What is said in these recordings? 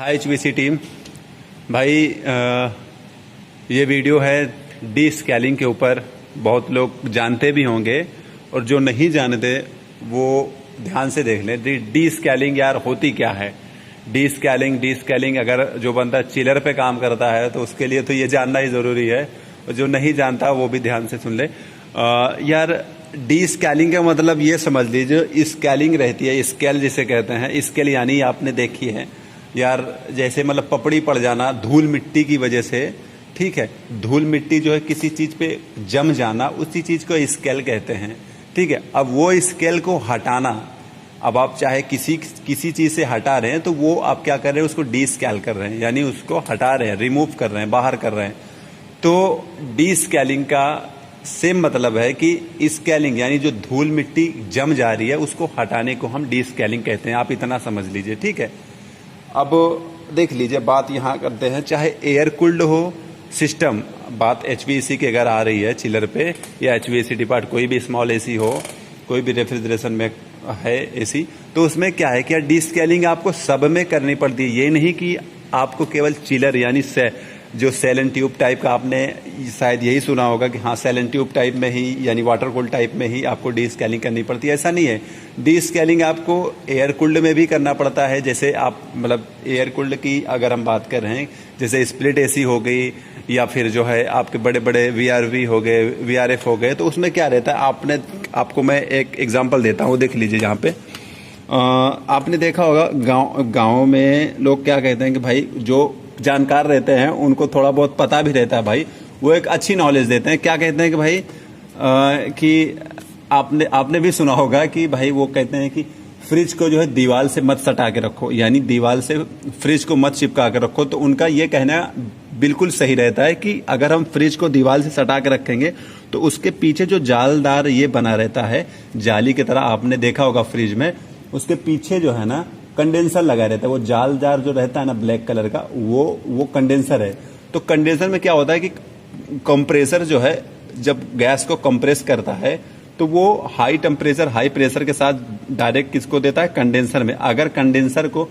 हाय HVC team भाई, ये video है डी स्केलिंग के ऊपर। बहुत लोग जानते भी होंगे और जो नहीं जानते वो ध्यान से देख लें। डी स्केलिंग यार होती क्या है। डी स्केलिंग अगर जो बंदा चिलर पे काम करता है तो उसके लिए तो ये जानना ही ज़रूरी है, और जो नहीं जानता वो भी ध्यान से सुन ले। यार डी स्केलिंग का मतलब ये समझ लीजिए, स्केलिंग रहती है, स्केल जिसे कहते हैं। स्केल यानी आपने देखी है यार, जैसे मतलब पपड़ी पड़ जाना धूल मिट्टी की वजह से, ठीक है। धूल मिट्टी जो है किसी चीज पे जम जाना, उसी चीज को स्केल कहते हैं, ठीक है। अब वो स्केल को हटाना, अब आप चाहे किसी चीज से हटा रहे हैं तो वो आप क्या कर रहे हैं, उसको डी स्केल कर रहे हैं, यानी उसको हटा रहे हैं, रिमूव कर रहे हैं, बाहर कर रहे हैं। तो डी स्केलिंग का सेम मतलब है कि स्केलिंग यानी जो धूल मिट्टी जम जा रही है उसको हटाने को हम डी स्केलिंग कहते हैं। आप इतना समझ लीजिए, ठीक है। अब देख लीजिए, बात यहाँ करते हैं, चाहे एयर कूल्ड हो सिस्टम, बात HVAC की अगर आ रही है चिलर पे, या HVAC डिपार्ट कोई भी स्मॉल AC हो, कोई भी रेफ्रिजरेशन में है AC, तो उसमें क्या है कि डी स्केलिंग आपको सब में करनी पड़ती है। ये नहीं कि आपको केवल चिलर यानी जो सेल एंड ट्यूब टाइप का, आपने शायद यही सुना होगा कि हाँ सेल एंड ट्यूब टाइप में ही यानी वाटर कूल्ड टाइप में ही आपको डी स्केलिंग करनी पड़ती है, ऐसा नहीं है। डी स्केलिंग आपको एयर कूल्ड में भी करना पड़ता है। जैसे आप मतलब एयर कूल्ड की अगर हम बात कर रहे हैं, जैसे स्प्लिट AC हो गई, या फिर जो है आपके बड़े बड़े VRV हो गए, VRF हो गए, तो उसमें क्या रहता है, आपको मैं एक एग्जाम्पल देता हूँ, देख लीजिए। यहाँ पे आपने देखा होगा गाँव में लोग क्या कहते हैं कि भाई जो जानकार रहते हैं उनको थोड़ा बहुत पता भी रहता है भाई, वो एक अच्छी नॉलेज देते हैं। क्या कहते हैं कि भाई कि आपने भी सुना होगा कि भाई वो कहते हैं कि फ्रिज को जो है दीवार से मत सटा के रखो, यानी दीवार से फ्रिज को मत चिपका के रखो। तो उनका ये कहना बिल्कुल सही रहता है कि अगर हम फ्रिज को दीवार से सटा के रखेंगे तो उसके पीछे जो जालदार ये बना रहता है, जाली की तरह, आपने देखा होगा फ्रिज में, उसके पीछे जो है ना कंडेंसर लगा रहता है। वो जालदार जो रहता है ना ब्लैक कलर का, वो कंडेंसर है। तो कंडेंसर में क्या होता है कि कंप्रेसर जो है जब गैस को कंप्रेस करता है तो वो हाई टेम्परेचर हाई प्रेशर के साथ डायरेक्ट किसको देता है, कंडेंसर में। अगर कंडेंसर को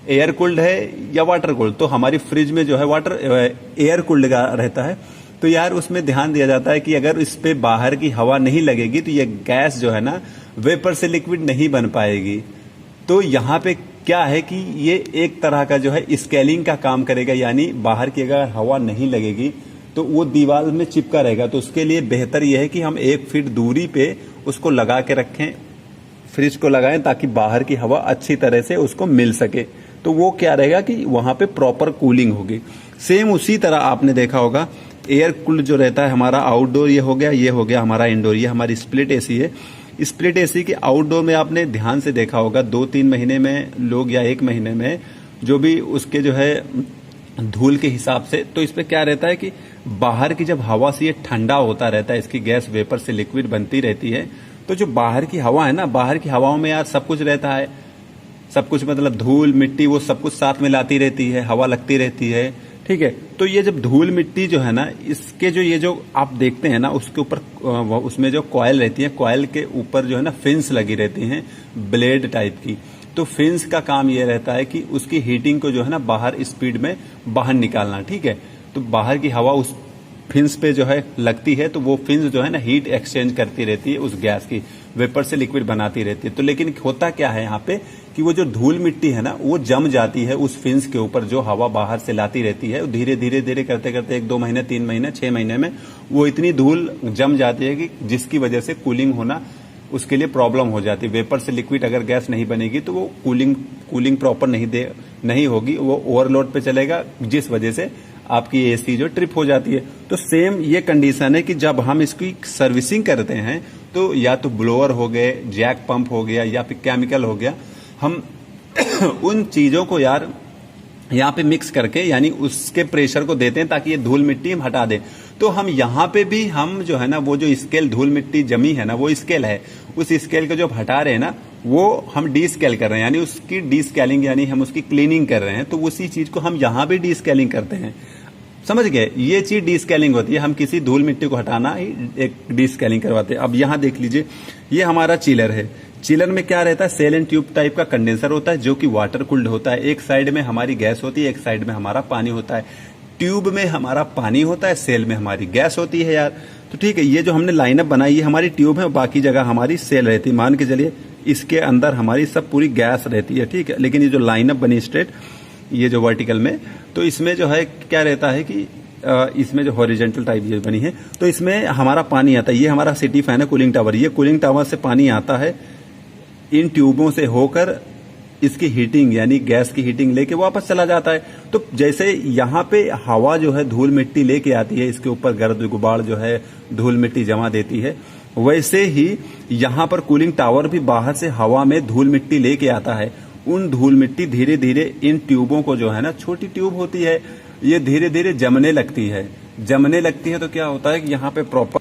एयर कूल्ड है या वाटर कूल्ड, तो हमारी फ्रिज में जो है एयर कूल्ड का रहता है। तो यार उसमें ध्यान दिया जाता है कि अगर इस पे बाहर की हवा नहीं लगेगी तो ये गैस जो है ना वेपर से लिक्विड नहीं बन पाएगी। तो यहाँ पे क्या है कि ये एक तरह का जो है स्केलिंग का काम करेगा, यानी बाहर की अगर हवा नहीं लगेगी तो वो दीवार में चिपका रहेगा। तो उसके लिए बेहतर ये है कि हम 1 फीट दूरी पे उसको लगा के रखें, फ्रिज को लगाएं, ताकि बाहर की हवा अच्छी तरह से उसको मिल सके। तो वो क्या रहेगा कि वहां पे प्रॉपर कूलिंग होगी। सेम उसी तरह आपने देखा होगा एयर कूल्ड जो रहता है हमारा आउटडोर, ये हो गया हमारा इंडोर, ये हमारी स्प्लिट AC है। स्प्लिट AC की आउटडोर में आपने ध्यान से देखा होगा 2-3 महीने में लोग, या 1 महीने में, जो भी उसके जो है धूल के हिसाब से, तो इस पे क्या रहता है कि बाहर की जब हवा से ये ठंडा होता रहता है, इसकी गैस वेपर से लिक्विड बनती रहती है, तो जो बाहर की हवा है ना, बाहर की हवाओं में यार सब कुछ रहता है, सब कुछ मतलब धूल मिट्टी वो सब कुछ साथ में लाती रहती है, हवा लगती रहती है, ठीक है। तो ये जब धूल मिट्टी जो है ना, इसके जो ये जो आप देखते हैं ना, उसके ऊपर उसमें जो कॉयल रहती है, कॉयल के ऊपर जो है ना फिन्स लगी रहती हैं ब्लेड टाइप की। तो फिन्स का काम ये रहता है कि उसकी हीटिंग को जो है ना बाहर स्पीड में बाहर निकालना, ठीक है। तो बाहर की हवा उस फिन्स पे जो है लगती है, तो वो फिन्स जो है ना हीट एक्सचेंज करती रहती है, उस गैस की वेपर से लिक्विड बनाती रहती है। तो लेकिन होता क्या है यहाँ पे कि वो जो धूल मिट्टी है ना वो जम जाती है उस फिन्स के ऊपर, जो हवा बाहर से लाती रहती है। धीरे धीरे करते करते 1-2 महीने, 3 महीने, 6 महीने में वो इतनी धूल जम जाती है कि जिसकी वजह से कूलिंग होना उसके लिए प्रॉब्लम हो जाती है। वेपर से लिक्विड अगर गैस नहीं बनेगी तो वो कूलिंग प्रॉपर नहीं होगी, वो ओवरलोड पे चलेगा, जिस वजह से आपकी AC जो ट्रिप हो जाती है। तो सेम ये कंडीशन है कि जब हम इसकी सर्विसिंग करते हैं तो या तो ब्लोअर हो गए, जैक पंप हो गया, या फिर केमिकल हो गया, हम उन चीजों को यार यहाँ पे मिक्स करके, यानी उसके प्रेशर को देते हैं ताकि ये धूल मिट्टी हम हटा दें। तो हम यहाँ पे भी हम जो है ना, वो जो स्केल धूल मिट्टी जमी है ना, वो स्केल है, उस स्केल को जो हटा रहे हैं ना, वो हम डी स्केल कर रहे हैं, यानी उसकी डी स्केलिंग, यानी हम उसकी क्लीनिंग कर रहे हैं। तो उसी चीज को हम यहाँ भी डी स्केलिंग करते हैं, समझ गए। ये चीज डी स्केलिंग होती है, हम किसी धूल मिट्टी को हटाना ही एक डी स्केलिंग करवाते हैं। अब यहाँ देख लीजिए, ये हमारा चिलर है। चिलर में क्या रहता है, सेल एंड ट्यूब टाइप का कंडेंसर होता है जो कि वाटर कूल्ड होता है। एक साइड में हमारी गैस होती है, एक साइड में हमारा पानी होता है। ट्यूब में हमारा पानी होता है, सेल में हमारी गैस होती है यार। तो ठीक है, ये जो हमने लाइनअप बनाई है हमारी ट्यूब है, बाकी जगह हमारी सेल रहती है। मान के चलिए इसके अंदर हमारी सब पूरी गैस रहती है, ठीक है। लेकिन ये जो लाइनअप बनी स्ट्रेट, ये जो वर्टिकल में, तो इसमें जो है क्या रहता है कि इसमें जो हॉरिजेंटल टाइप ये बनी है, तो इसमें हमारा पानी आता है। ये हमारा सिटी फैन है, कूलिंग टावर। ये कूलिंग टावर से पानी आता है, इन ट्यूबों से होकर इसकी हीटिंग यानी गैस की हीटिंग लेके वापस चला जाता है। तो जैसे यहाँ पे हवा जो है धूल मिट्टी लेके आती है, इसके ऊपर गर्द गुबार जो है धूल मिट्टी जमा देती है, वैसे ही यहाँ पर कूलिंग टावर भी बाहर से हवा में धूल मिट्टी लेके आता है। उन धूल मिट्टी धीरे धीरे इन ट्यूबों को जो है ना, छोटी ट्यूब होती है, ये धीरे धीरे जमने लगती है। जमने लगती है तो क्या होता है कि यहाँ पे प्रॉपर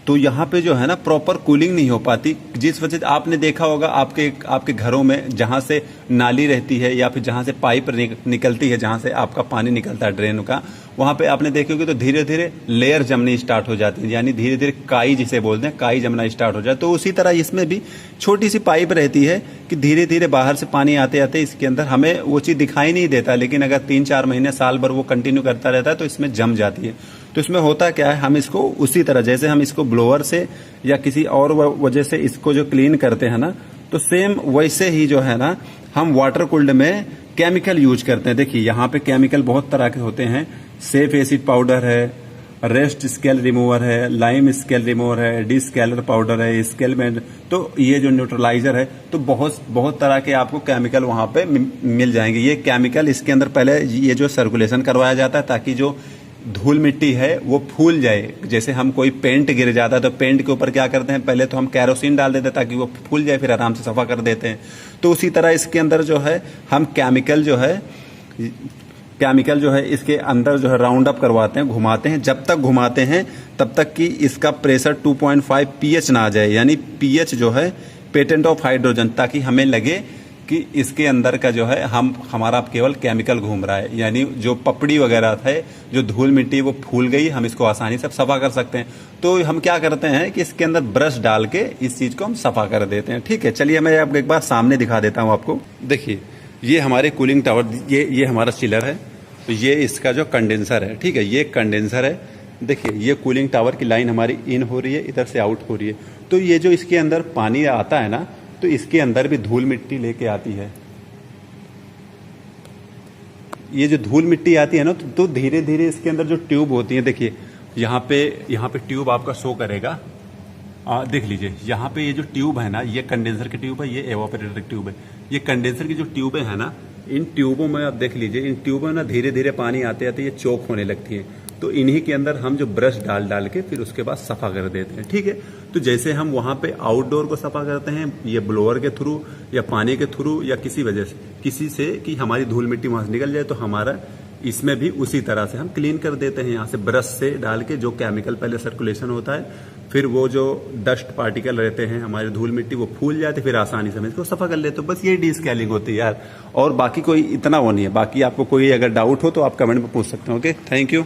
तो यहाँ पे जो है ना प्रॉपर कूलिंग नहीं हो पाती। जिस वजह से आपने देखा होगा आपके घरों में जहां से नाली रहती है या फिर जहां से पाइप निकलती है, जहां से आपका पानी निकलता है ड्रेन का, वहां पे आपने देखे होगे तो धीरे धीरे लेयर जमनी स्टार्ट हो जाती है, यानी धीरे धीरे काई जिसे बोलते हैं, काई जमना स्टार्ट हो जाए। तो उसी तरह इसमें भी छोटी सी पाइप रहती है कि धीरे धीरे बाहर से पानी आते आते इसके अंदर हमें वो चीज दिखाई नहीं देता, लेकिन अगर 3-4 महीने साल भर वो कंटिन्यू करता रहता है तो इसमें जम जाती है। तो इसमें होता क्या है, हम इसको उसी तरह जैसे हम इसको ब्लोअर से या किसी और वजह से इसको जो क्लीन करते हैं ना, तो सेम वैसे ही जो है ना हम वाटर कूल्ड में केमिकल यूज करते हैं। देखिए यहाँ पे केमिकल बहुत तरह के होते हैं। सेफ एसिड पाउडर है, रेस्ट स्केल रिमूवर है, लाइम स्केल रिमूवर है, डी स्केलर पाउडर है, स्केल में, तो ये जो न्यूट्रलाइजर है, तो बहुत तरह के आपको केमिकल वहां पे मिल जाएंगे। ये केमिकल इसके अंदर पहले ये जो सर्कुलेशन करवाया जाता है ताकि जो धूल मिट्टी है वो फूल जाए। जैसे हम कोई पेंट गिर जाता है तो पेंट के ऊपर क्या करते हैं, पहले तो हम कैरोसिन डाल देते हैं ताकि वो फूल जाए, फिर आराम से सफा कर देते हैं। तो उसी तरह इसके अंदर जो है हम केमिकल जो है इसके अंदर जो है राउंड अप करवाते हैं, घुमाते हैं। जब तक घुमाते हैं तब तक कि इसका प्रेशर 2.5 pH ना आ जाए, यानी pH जो है पेटेंट ऑफ हाइड्रोजन, ताकि हमें लगे कि इसके अंदर का जो है हमारा केवल केमिकल घूम रहा है, यानी जो पपड़ी वगैरह है, जो धूल मिट्टी वो फूल गई, हम इसको आसानी से सफा कर सकते हैं। तो हम क्या करते हैं कि इसके अंदर ब्रश डाल के इस चीज को हम सफा कर देते हैं। ठीक है, चलिए मैं आपको एक बार सामने दिखा देता हूं आपको। देखिए ये हमारे कूलिंग टावर, ये हमारा चिलर है, तो ये इसका जो कंडेंसर है, ठीक है, ये कंडेंसर है। देखिए ये कूलिंग टावर की लाइन हमारी इन हो रही है, इधर से आउट हो रही है। तो ये जो इसके अंदर पानी आता है ना, तो इसके अंदर भी धूल मिट्टी लेके आती है। ये जो धूल मिट्टी आती है ना, तो धीरे धीरे इसके अंदर जो ट्यूब होती है, देखिए यहाँ पे ट्यूब आपका शो करेगा। देख लीजिए यहाँ पे ये जो ट्यूब है ना, ये कंडेंसर की ट्यूब है, ये एवापोरेटर की ट्यूब है। ये कंडेंसर की जो ट्यूबें है ना, इन ट्यूबों में आप देख लीजिए, इन ट्यूबों में ना धीरे धीरे पानी आते आते ये चोक होने लगती है। तो इन्हीं के अंदर हम जो ब्रश डाल के फिर उसके बाद सफा कर देते हैं। ठीक है, तो जैसे हम वहां पे आउटडोर को सफा करते हैं, ये ब्लोअर के थ्रू या पानी के थ्रू या किसी से कि हमारी धूल मिट्टी वहां से निकल जाए, तो हमारा इसमें भी उसी तरह से हम क्लीन कर देते हैं। यहाँ से ब्रश से डाल के जो केमिकल पहले सर्कुलेशन होता है, फिर वो जो डस्ट पार्टिकल रहते हैं हमारी धूल मिट्टी वो फूल जाते, फिर आसानी से हम इसको सफा कर लेते। तो बस ये डीस्केलिंग होती है यार, और बाकी कोई इतना वो नहीं है। बाकी आपको कोई अगर डाउट हो तो आप कमेंट में पूछ सकते हो। Okay, thank you.